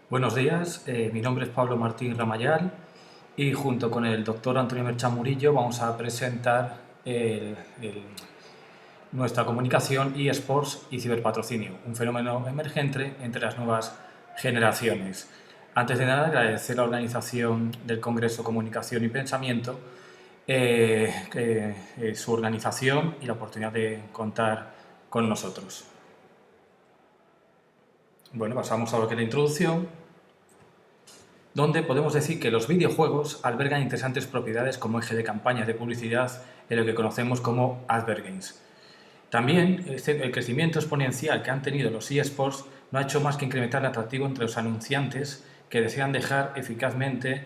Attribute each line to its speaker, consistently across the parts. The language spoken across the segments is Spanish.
Speaker 1: Buenos días, mi nombre es Pablo Martín Ramayal y junto con el doctor Antonio Merchan Murillo vamos a presentar nuestra comunicación, eSports y ciberpatrocinio, un fenómeno emergente entre las nuevas generaciones. Antes de nada, agradecer a la organización del Congreso Comunicación y Pensamiento su organización y la oportunidad de contar con nosotros. Bueno, pasamos a lo que es la introducción, donde podemos decir que los videojuegos albergan interesantes propiedades como eje de campañas de publicidad en lo que conocemos como advergames. También el crecimiento exponencial que han tenido los eSports no ha hecho más que incrementar el atractivo entre los anunciantes que desean dejar eficazmente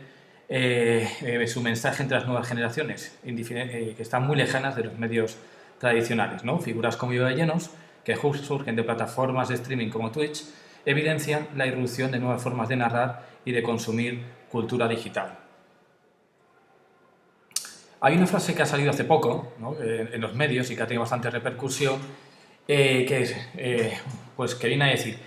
Speaker 1: su mensaje entre las nuevas generaciones, que están muy lejanas de los medios tradicionales, ¿no? Figuras como Ibai Llanos, que surgen de plataformas de streaming como Twitch, evidencian la irrupción de nuevas formas de narrar y de consumir cultura digital. Hay una frase que ha salido hace poco, ¿no?, en los medios y que ha tenido bastante repercusión, pues que viene a decir: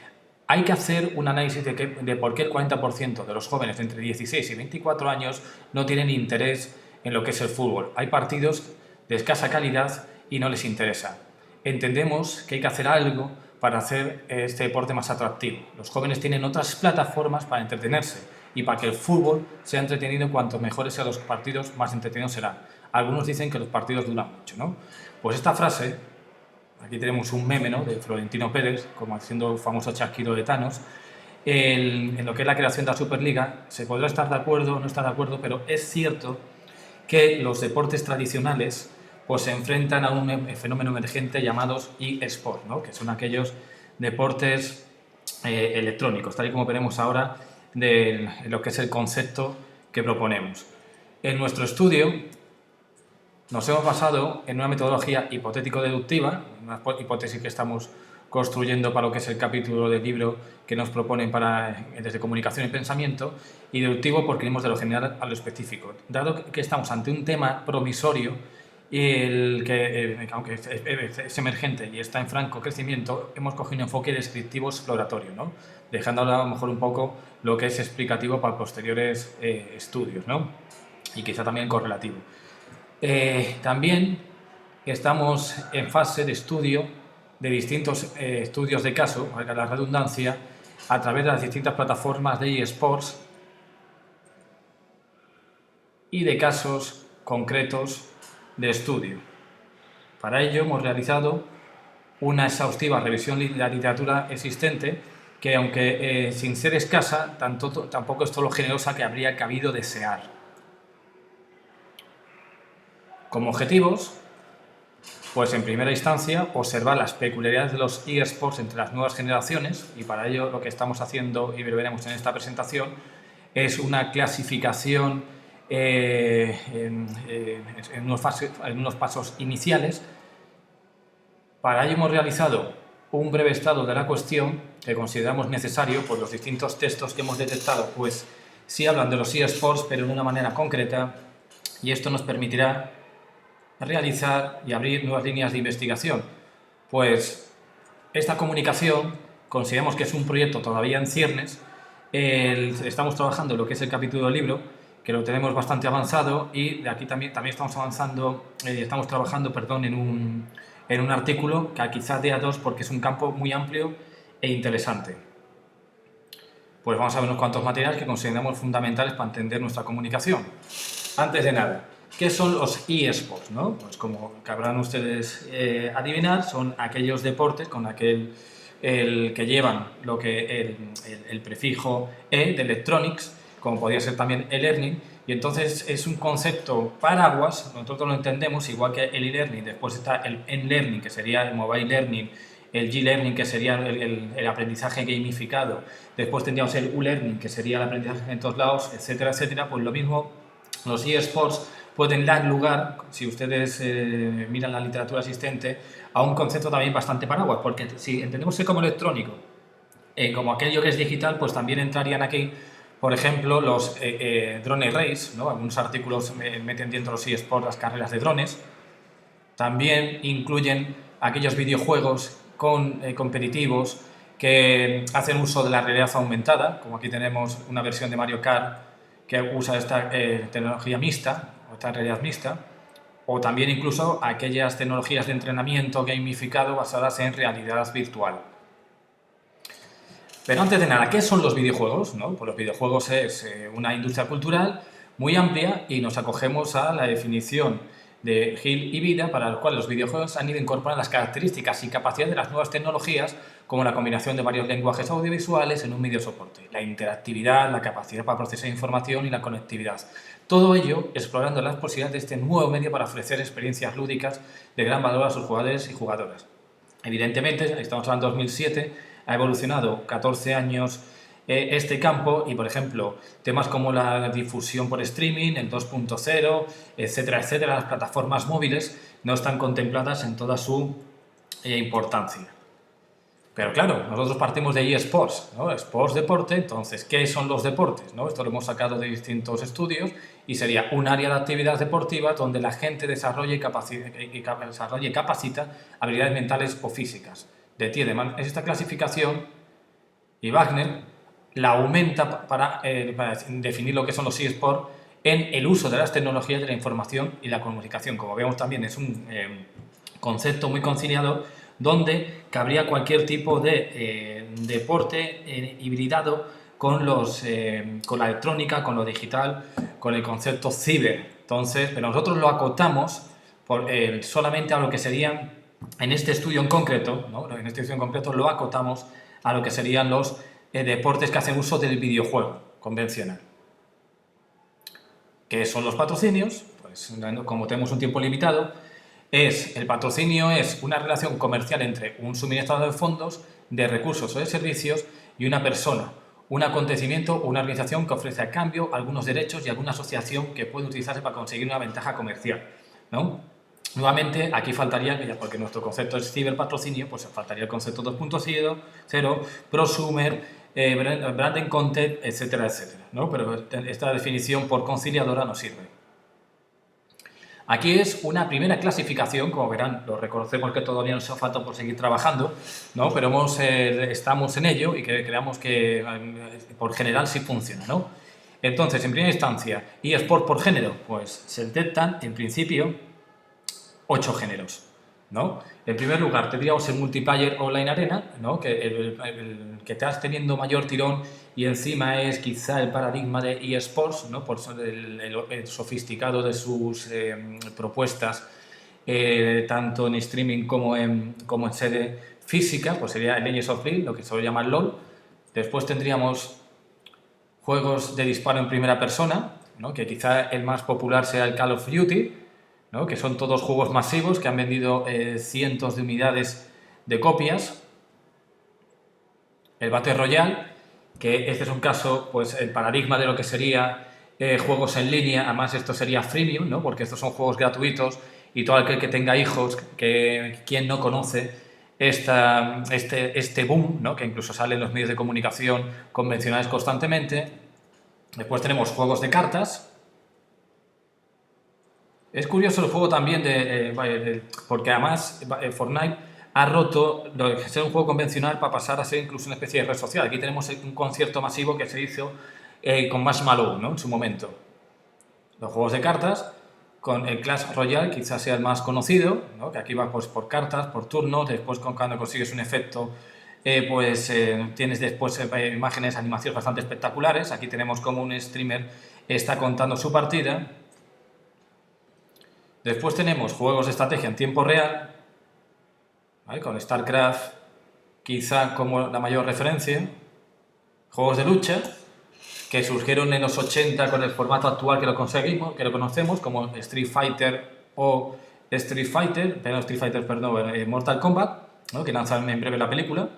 Speaker 1: hay que hacer un análisis de por qué el 40% de los jóvenes de entre 16 y 24 años no tienen interés en lo que es el fútbol. Hay partidos de escasa calidad y no les interesa. Entendemos que hay que hacer algo para hacer este deporte más atractivo. Los jóvenes tienen otras plataformas para entretenerse y para que el fútbol sea entretenido. Cuanto mejores sean los partidos, más entretenidos serán. Algunos dicen que los partidos duran mucho, ¿no? Pues esta frase, aquí tenemos un meme, ¿no?, de Florentino Pérez, como haciendo el famoso chasquido de Thanos, en lo que es la creación de la Superliga. Se podrá estar de acuerdo o no estar de acuerdo, pero es cierto que los deportes tradicionales pues se enfrentan a un fenómeno emergente llamados eSports, ¿no?, que son aquellos deportes electrónicos, tal y como veremos ahora de lo que es el concepto que proponemos. En nuestro estudio nos hemos basado en una metodología hipotético-deductiva, una hipótesis que estamos construyendo para lo que es el capítulo del libro que nos proponen desde comunicación y pensamiento, y deductivo porque venimos de lo general a lo específico. Dado que estamos ante un tema promisorio y aunque es emergente y está en franco crecimiento, hemos cogido un enfoque descriptivo exploratorio, ¿no?, dejando a lo mejor un poco lo que es explicativo para posteriores estudios, ¿no?, y quizá también correlativo. También estamos en fase de estudio de distintos estudios de caso, valga la redundancia, a través de las distintas plataformas de eSports y de casos concretos de estudio. Para ello hemos realizado una exhaustiva revisión de la literatura existente, que aunque sin ser escasa, tampoco es todo lo generosa que habría cabido desear. Como objetivos, pues en primera instancia, observar las peculiaridades de los eSports entre las nuevas generaciones, y para ello lo que estamos haciendo, y lo veremos en esta presentación, es una clasificación en unos pasos iniciales. Para ello hemos realizado un breve estado de la cuestión que consideramos necesario, por los distintos textos que hemos detectado, pues sí hablan de los eSports, pero de una manera concreta, y esto nos permitirá realizar y abrir nuevas líneas de investigación. Pues esta comunicación consideramos que es un proyecto todavía en ciernes. Estamos trabajando en lo que es el capítulo del libro, que lo tenemos bastante avanzado, y de aquí también estamos trabajando en un artículo que quizás dé a dos, porque es un campo muy amplio e interesante. Pues vamos a ver unos cuantos materiales que consideramos fundamentales para entender nuestra comunicación. Antes de nada, ¿qué son los eSports, ¿no? Pues como cabrán ustedes adivinar, son aquellos deportes con el que llevan el prefijo E de electronics, como podría ser también e-learning, y entonces es un concepto paraguas. Nosotros lo entendemos igual que el e-learning. Después está el e-learning, que sería el mobile learning, el G-learning, que sería el aprendizaje gamificado. Después tendríamos el U-learning, que sería el aprendizaje en todos lados, etcétera, etcétera. Pues lo mismo, los eSports pueden dar lugar, si ustedes miran la literatura existente, a un concepto también bastante paraguas, porque si entendemos como electrónico, como aquello que es digital, pues también entrarían aquí, por ejemplo, los drone race, ¿no? Algunos artículos meten dentro de los eSports las carreras de drones. También incluyen aquellos videojuegos competitivos que hacen uso de la realidad aumentada, como aquí tenemos una versión de Mario Kart que usa esta tecnología mixta, o esta realidad mixta, o también incluso aquellas tecnologías de entrenamiento gamificado basadas en realidad virtual. Pero antes de nada, ¿qué son los videojuegos? ¿No? Pues los videojuegos es una industria cultural muy amplia y nos acogemos a la definición de Gil y Vida, para el cual los videojuegos han ido incorporando las características y capacidades de las nuevas tecnologías, como la combinación de varios lenguajes audiovisuales en un medio soporte, la interactividad, la capacidad para procesar información y la conectividad. Todo ello explorando las posibilidades de este nuevo medio para ofrecer experiencias lúdicas de gran valor a sus jugadores y jugadoras. Evidentemente, estamos hablando de 2007, ha evolucionado 14 años este campo y, por ejemplo, temas como la difusión por streaming, el 2.0, etcétera, etcétera, las plataformas móviles no están contempladas en toda su importancia. Pero claro, nosotros partimos de eSports, ¿no? Sports, deporte, entonces, ¿qué son los deportes? ¿No? Esto lo hemos sacado de distintos estudios y sería un área de actividad deportiva donde la gente desarrolle y capacita habilidades mentales o físicas. De Tiedemann es esta clasificación y Wagner la aumenta para definir lo que son los eSports en el uso de las tecnologías de la información y la comunicación. Como vemos también es un concepto muy conciliador donde cabría cualquier tipo de deporte hibridado con la electrónica, con lo digital, con el concepto ciber. Entonces, pero nosotros lo acotamos solamente a lo que serían, en este estudio en concreto, ¿no? En este estudio en concreto lo acotamos a lo que serían los deportes que hacen uso del videojuego convencional. ¿Qué son los patrocinios? Pues como tenemos un tiempo limitado, el patrocinio es una relación comercial entre un suministrador de fondos, de recursos o de servicios y una persona, un acontecimiento o una organización que ofrece a cambio algunos derechos y alguna asociación que puede utilizarse para conseguir una ventaja comercial, ¿no? Nuevamente, aquí faltaría, porque nuestro concepto es ciberpatrocinio, pues faltaría el concepto 2.0, prosumer, branding content, etcétera, etcétera, ¿no? Pero esta definición por conciliadora no sirve. Aquí es una primera clasificación, como verán, lo reconocemos que todavía nos hace falta por seguir trabajando, ¿no? Pero estamos en ello y que creamos que por general sí funciona, ¿no? Entonces, en primera instancia, eSport por género, pues se detectan, en principio, 8 géneros, ¿no? En primer lugar, tendríamos el multiplayer online arena, ¿no? Que el que estás teniendo mayor tirón y encima es quizá el paradigma de eSports, ¿no? Por el sofisticado de sus propuestas, tanto en streaming como en sede física, pues sería el Legends of League, lo que se llama LOL. Después tendríamos juegos de disparo en primera persona, ¿no? Que quizá el más popular sea el Call of Duty, ¿no? Que son todos juegos masivos que han vendido cientos de unidades de copias. El Battle Royale, que este es un caso, pues el paradigma de lo que sería juegos en línea, además esto sería freemium, ¿no? Porque estos son juegos gratuitos y todo aquel que tenga hijos, quien no conoce este boom, ¿no? Que incluso sale en los medios de comunicación convencionales constantemente. Después tenemos juegos de cartas. Es curioso el juego también porque además Fortnite ha roto lo de ser un juego convencional para pasar a ser incluso una especie de red social. Aquí tenemos un concierto masivo que se hizo con Marshmallow, ¿no? En su momento. Los juegos de cartas, con el Clash Royale quizás sea el más conocido, ¿no? Que aquí va pues, por cartas, por turnos, después cuando consigues un efecto tienes después imágenes, animaciones bastante espectaculares. Aquí tenemos como un streamer está contando su partida. Después tenemos juegos de estrategia en tiempo real, ¿vale? Con StarCraft quizá como la mayor referencia. Juegos de lucha que surgieron en los 80 con el formato actual que lo conocemos como Street Fighter o Mortal Kombat, ¿no? Que lanzan en breve la película.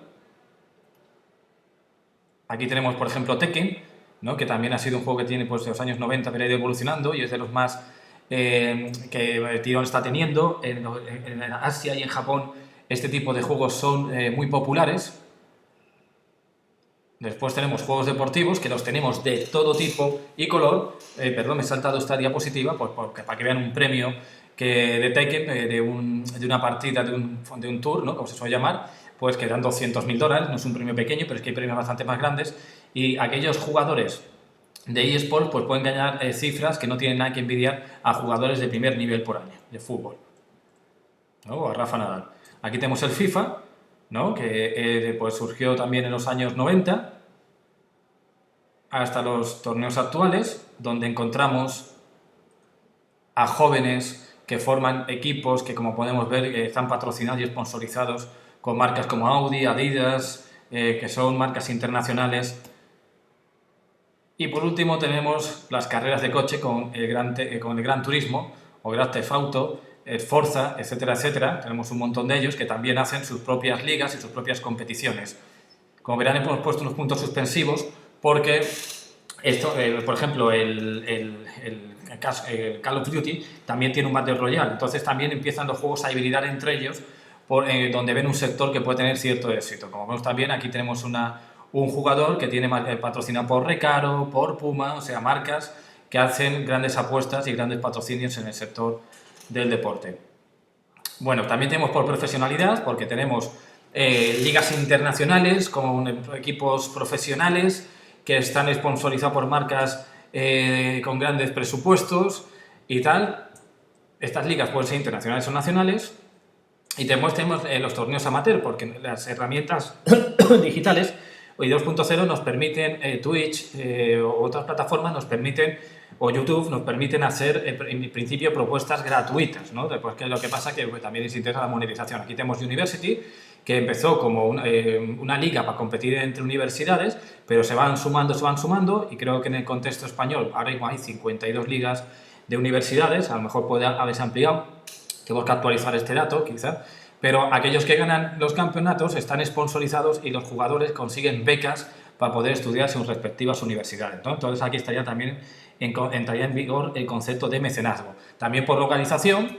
Speaker 1: Aquí tenemos, por ejemplo, Tekken, ¿no? Que también ha sido un juego que tiene pues, de los años 90, pero ha ido evolucionando y es de los más que tirón está teniendo. En Asia y en Japón este tipo de juegos son muy populares. Después tenemos juegos deportivos que los tenemos de todo tipo y color. Perdón, me he saltado esta diapositiva para que vean un premio de Tekken, de una partida, de un tour, ¿no? Como se suele llamar. pues que dan $200.000, no es un premio pequeño, pero es que hay premios bastante más grandes, y aquellos jugadores de eSports pues pueden ganar cifras que no tienen nada que envidiar a jugadores de primer nivel por año, de fútbol, ¿no? O a Rafa Nadal. Aquí tenemos el FIFA, ¿no? Que pues surgió también en los años 90, hasta los torneos actuales, donde encontramos a jóvenes que forman equipos que, como podemos ver, están patrocinados y sponsorizados con marcas como Audi, Adidas, que son marcas internacionales. Y por último tenemos las carreras de coche con el Gran Turismo o Grand Theft Auto, Forza, etcétera, etcétera. Tenemos un montón de ellos que también hacen sus propias ligas y sus propias competiciones. Como verán, hemos puesto unos puntos suspensivos porque esto, por ejemplo, el Call of Duty también tiene un Battle Royale, entonces también empiezan los juegos a hibridar entre ellos, donde ven un sector que puede tener cierto éxito. Como vemos también, aquí tenemos un jugador que tiene patrocinado por Recaro, por Puma, o sea, marcas que hacen grandes apuestas y grandes patrocinios en el sector del deporte. Bueno, también tenemos por profesionalidad, porque tenemos ligas internacionales con equipos profesionales que están sponsorizados por marcas con grandes presupuestos y tal. Estas ligas pueden ser internacionales o nacionales. Y tenemos los torneos amateur, porque las herramientas digitales hoy 2.0 nos permiten, Twitch o otras plataformas nos permiten, o YouTube nos permiten hacer en principio propuestas gratuitas, ¿no? Después, que lo que pasa que también les interesa la monetización. Aquí tenemos University, que empezó como una liga para competir entre universidades, pero se van sumando, y creo que en el contexto español ahora mismo hay 52 ligas de universidades, a lo mejor puede haberse ampliado, tenemos que actualizar este dato quizá, pero aquellos que ganan los campeonatos están sponsorizados y los jugadores consiguen becas para poder estudiar en sus respectivas universidades, ¿no? Entonces aquí estaría también entraría en vigor el concepto de mecenazgo. También por localización,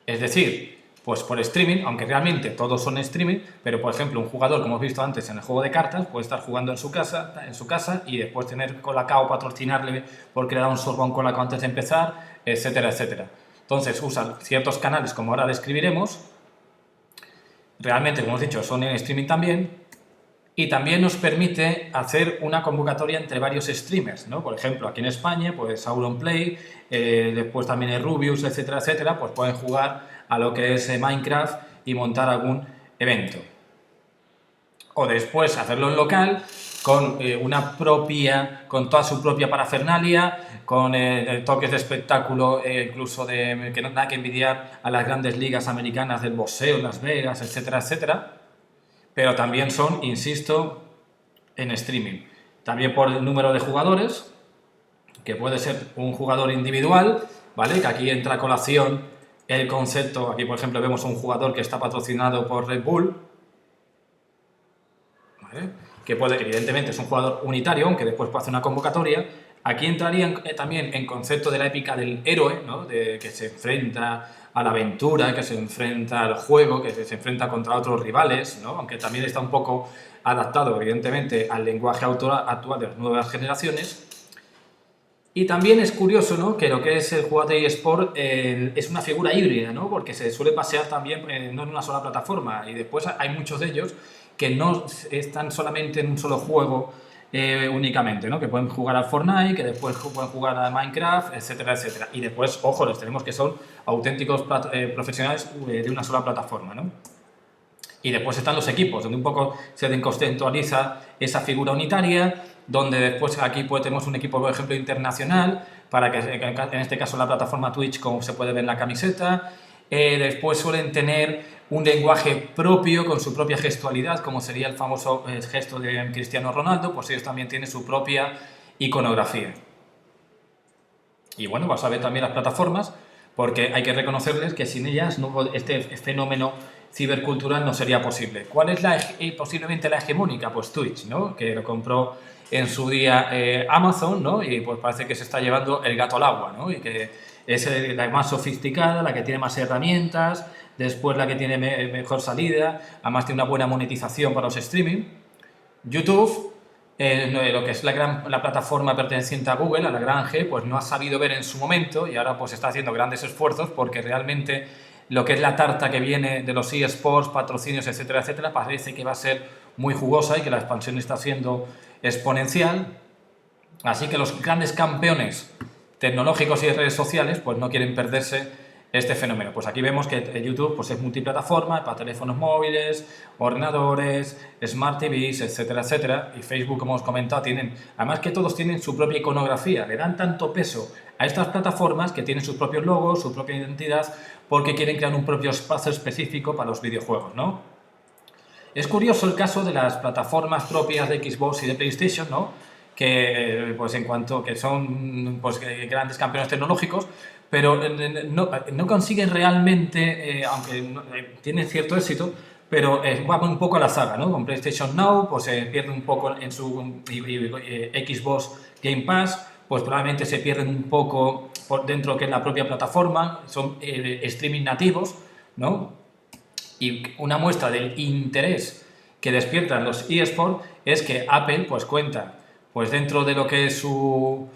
Speaker 1: es decir, pues por streaming, aunque realmente todos son streaming, pero por ejemplo un jugador, como hemos visto antes en el juego de cartas, puede estar jugando en su casa y después tener Colacao patrocinarle porque le da un sorbo a un Colacao antes de empezar, etcétera, etcétera. Entonces usan ciertos canales, como ahora describiremos, realmente, como hemos dicho, son en streaming también, y también nos permite hacer una convocatoria entre varios streamers, ¿no? Por ejemplo, aquí en España, pues Sauronplay, después también el Rubius, etcétera, etcétera, pues pueden jugar a lo que es Minecraft y montar algún evento. O después hacerlo en local con con toda su propia parafernalia, con toques de espectáculo, incluso que no nada que envidiar a las grandes ligas americanas del boxeo, Las Vegas, etcétera, etcétera. Pero también son, insisto, en streaming. También por el número de jugadores, que puede ser un jugador individual, ¿vale? Que aquí entra a colación el concepto. Aquí, por ejemplo, vemos un jugador que está patrocinado por Red Bull, ¿vale? Que puede, evidentemente, es un jugador unitario, aunque después puede hacer una convocatoria. Aquí entraría también en concepto de la épica del héroe, ¿no? Que se enfrenta a la aventura, que se enfrenta al juego, que se enfrenta contra otros rivales, ¿no? Aunque también está un poco adaptado, evidentemente, al lenguaje actual de las nuevas generaciones. Y también es curioso, ¿no?, que lo que es el jugador de eSport es una figura híbrida, ¿no?, porque se suele pasear también no en una sola plataforma, y después hay muchos de ellos que no están solamente en un solo juego únicamente, ¿no?, que pueden jugar al Fortnite, que después pueden jugar a Minecraft, etcétera, etcétera. Y después, ojo, los tenemos que son auténticos profesionales de una sola plataforma, ¿no? Y después están los equipos, donde un poco se desconceptualiza esa figura unitaria, donde después aquí pues tenemos un equipo, por ejemplo, internacional, para que en este caso la plataforma Twitch, como se puede ver en la camiseta. Después suelen tener un lenguaje propio, con su propia gestualidad, como sería el famoso gesto de Cristiano Ronaldo, pues ellos también tienen su propia iconografía. Y bueno, vas a ver también las plataformas, porque hay que reconocerles que sin ellas este fenómeno cibercultural no sería posible. ¿Cuál es posiblemente la hegemónica? Pues Twitch, ¿no?, que lo compró en su día Amazon, ¿no?, y pues parece que se está llevando el gato al agua, ¿no?, y que es la más sofisticada, la que tiene más herramientas, después la que tiene mejor salida, además tiene una buena monetización para los streaming. YouTube, lo que es la plataforma perteneciente a Google, a la gran G, pues no ha sabido ver en su momento, y ahora pues está haciendo grandes esfuerzos porque realmente lo que es la tarta que viene de los eSports, patrocinios, etcétera, etcétera, parece que va a ser muy jugosa y que la expansión está siendo exponencial. Así que los grandes campeones tecnológicos y de redes sociales pues no quieren perderse este fenómeno. Pues aquí vemos que YouTube pues es multiplataforma para teléfonos móviles, ordenadores, Smart TVs, etcétera, etcétera. Y Facebook, como os he comentado, además que todos tienen su propia iconografía, le dan tanto peso a estas plataformas que tienen sus propios logos, su propia identidad, porque quieren crear un propio espacio específico para los videojuegos, ¿no? Es curioso el caso de las plataformas propias de Xbox y de PlayStation, ¿no? Que pues en cuanto que son pues grandes campeones tecnológicos, pero no consiguen realmente, aunque tienen cierto éxito, pero va un poco a la saga, ¿no? Con PlayStation Now pues se pierde un poco en su Xbox Game Pass, pues probablemente se pierden un poco por dentro que es la propia plataforma, son streaming nativos, ¿no? Y una muestra del interés que despiertan los eSports es que Apple pues cuenta pues dentro de lo que es su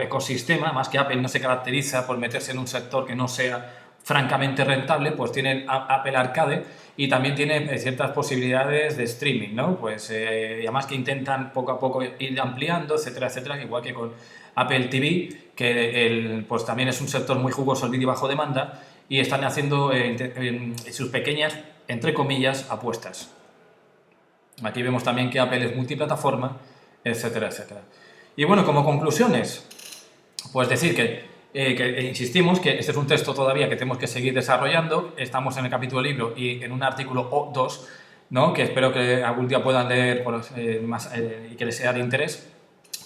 Speaker 1: ecosistema, más que Apple no se caracteriza por meterse en un sector que no sea francamente rentable, pues tiene Apple Arcade y también tiene ciertas posibilidades de streaming, ¿no? Pues y además que intentan poco a poco ir ampliando, etcétera, etcétera, igual que con Apple TV, que pues también es un sector muy jugoso el vídeo bajo demanda y están haciendo sus pequeñas, entre comillas, apuestas. Aquí vemos también que Apple es multiplataforma, etcétera, etcétera. Y bueno, como conclusiones, pues decir que insistimos que este es un texto todavía que tenemos que seguir desarrollando. Estamos en el capítulo del libro y en un artículo o 2, ¿no? Que espero que algún día puedan leer y que les sea de interés,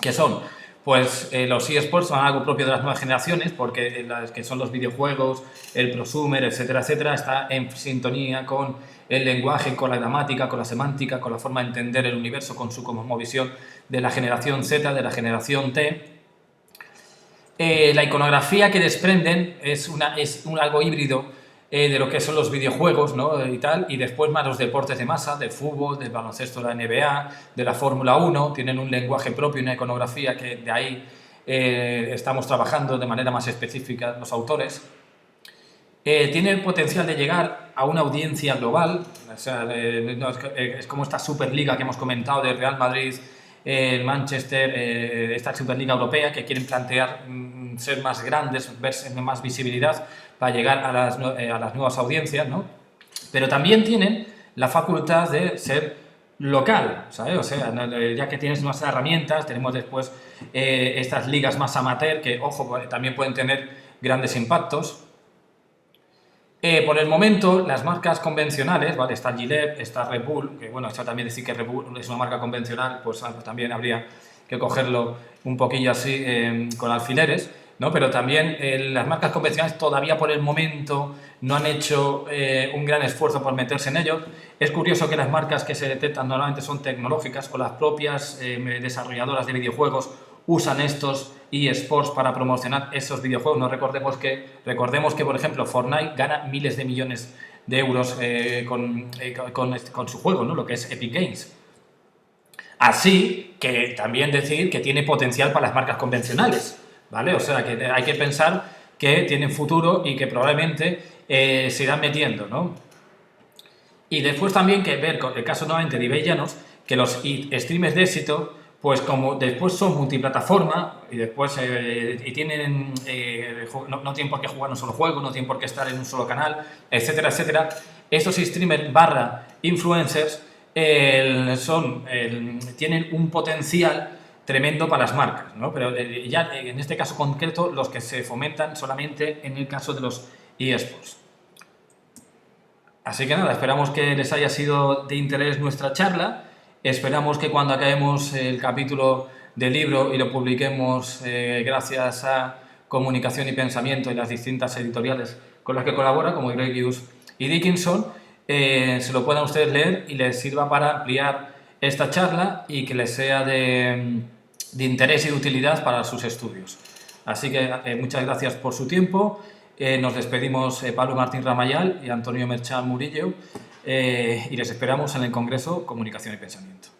Speaker 1: que son pues los eSports son algo propio de las nuevas generaciones, porque las que son los videojuegos, el prosumer, etcétera, etcétera, está en sintonía con el lenguaje, con la gramática, con la semántica, con la forma de entender el universo, con su cosmovisión de la generación Z, de la generación T. La iconografía que desprenden es algo híbrido de lo que son los videojuegos, ¿no? Y tal, y después más los deportes de masa, del fútbol, del baloncesto de la NBA, de la Fórmula 1, tienen un lenguaje propio y una iconografía que de ahí estamos trabajando de manera más específica los autores. Tiene el potencial de llegar a una audiencia global, o sea, es como esta Superliga que hemos comentado de Real Madrid, el Manchester, esta Superliga Europea que quieren plantear ser más grandes, verse más visibilidad para llegar a las nuevas audiencias, ¿no? Pero también tienen la facultad de ser local, ¿sabes? O sea, ya que tienes nuevas herramientas, tenemos después estas ligas más amateur que, ojo, también pueden tener grandes impactos. Por el momento, las marcas convencionales, ¿vale? Está Gillette, está Red Bull, que bueno, está también decir que Red Bull es una marca convencional, pues también habría que cogerlo un poquillo así con alfileres, ¿no? Pero también las marcas convencionales todavía por el momento no han hecho un gran esfuerzo por meterse en ello. Es curioso que las marcas que se detectan normalmente son tecnológicas o las propias desarrolladoras de videojuegos usan estos eSports para promocionar esos videojuegos. No recordemos que, por ejemplo, Fortnite gana miles de millones de euros con su juego, ¿no? Lo que es Epic Games. Así que también decir que tiene potencial para las marcas convencionales, ¿vale? O sea, que hay que pensar que tienen futuro y que probablemente se irán metiendo, ¿no? Y después también que ver, con el caso nuevamente de eBay Llanos, que los streamers de éxito pues como después son multiplataforma y después tienen no tienen por qué jugar un solo juego, no tienen por qué estar en un solo canal, etcétera, etcétera. Estos streamers / influencers tienen un potencial tremendo para las marcas, ¿no? Pero ya en este caso concreto los que se fomentan solamente en el caso de los eSports. Así que nada, esperamos que les haya sido de interés nuestra charla. Esperamos que cuando acabemos el capítulo del libro y lo publiquemos gracias a Comunicación y Pensamiento y las distintas editoriales con las que colabora, como Greg Hughes y Dickinson, se lo puedan ustedes leer y les sirva para ampliar esta charla y que les sea de interés y de utilidad para sus estudios. Así que muchas gracias por su tiempo. Nos despedimos Pablo Martín Ramayal y Antonio Merchán Murillo y les esperamos en el Congreso Comunicación y Pensamiento.